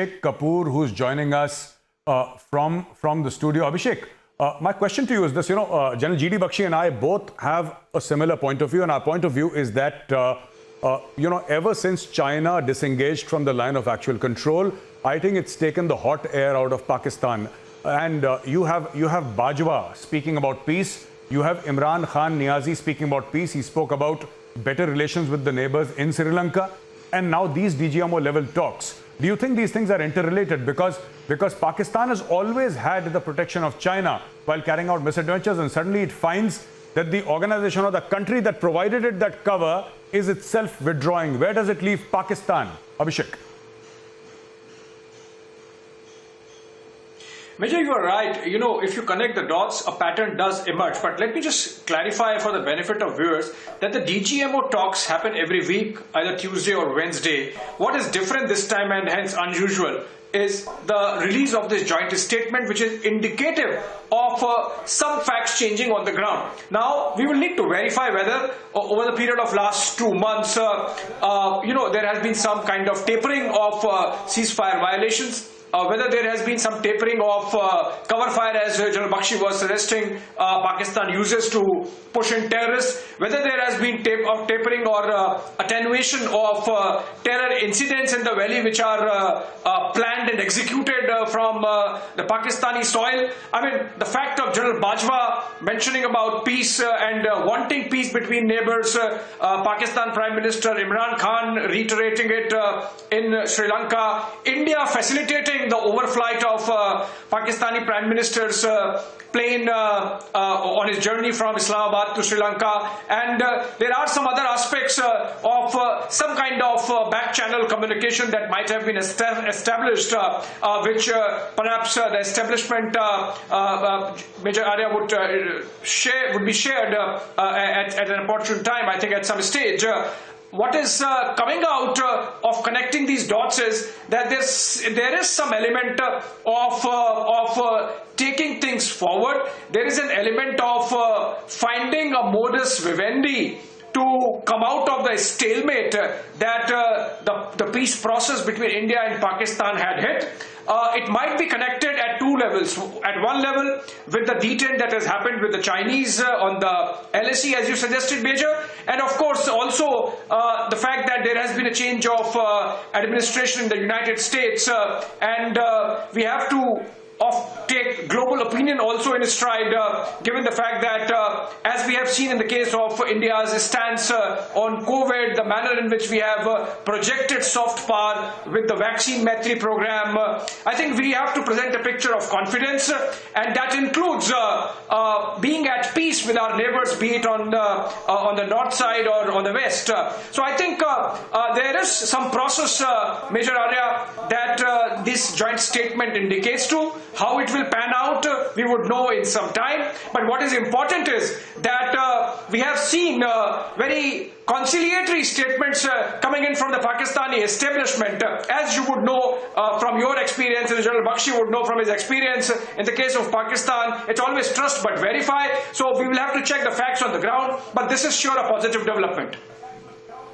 Abhishek Kapoor, who's joining us from the studio. Abhishek, my question to you is this: General G.D. Bakshi and I both have a similar point of view, and our point of view is that ever since China disengaged from the line of actual control, I think it's taken the hot air out of Pakistan. And you have Bajwa speaking about peace. You have Imran Khan Niazi speaking about peace. He spoke about better relations with the neighbors in Sri Lanka. And now these DGMO level talks. Do you think these things are interrelated? Because Pakistan has always had the protection of China while carrying out misadventures, and suddenly it finds that the organization or the country that provided it that cover is itself withdrawing. Where does it leave Pakistan? Abhishek. Major, you are right. If you connect the dots, a pattern does emerge. But let me just clarify for the benefit of viewers that the DGMO talks happen every week, either Tuesday or Wednesday. What is different this time and hence unusual is the release of this joint statement, which is indicative of some facts changing on the ground. Now, we will need to verify whether over the period of last 2 months, there has been some kind of tapering of ceasefire violations. Whether there has been some tapering of cover fire, as General Bakshi was suggesting Pakistan uses to push in terrorists, whether there has been tapering or attenuation of terror incidents in the valley which are planned and executed from the Pakistani soil. I mean, the fact of General Bajwa mentioning about peace and wanting peace between neighbors, Pakistan Prime Minister Imran Khan reiterating it in Sri Lanka, India facilitating the overflight of Pakistani Prime Minister's plane on his journey from Islamabad to Sri Lanka, and there are some other aspects of some kind of back channel communication that might have been established, which perhaps the establishment Major Arya would be shared at an opportune time, I think at some stage. What is coming out of connecting these dots is that there is some element of taking things forward. There is an element of finding a modus vivendi to come out of the stalemate that the peace process between India and Pakistan had hit. It might be connected at two levels. At one level, with the detent that has happened with the Chinese on the LAC, as you suggested, Major, and of course also the fact that there has been a change of administration in the United States, and we have to take global opinion also in stride, given the fact that as we have seen in the case of India's stance on COVID, the manner in which we have projected soft power with the vaccine Maitri program, I think we have to present a picture of confidence, and that includes being at peace with our neighbors, be it on the north side or on the west. So I think there is some process, Major Arya, that this joint statement indicates to. How it will pan out, we would know in some time. But what is important is that we have seen very conciliatory statements coming in from the Pakistani establishment. As you would know from your experience, and General Bakshi would know from his experience, in the case of Pakistan, it's always trust but verify. So we will have to check the facts on the ground. But this is sure a positive development.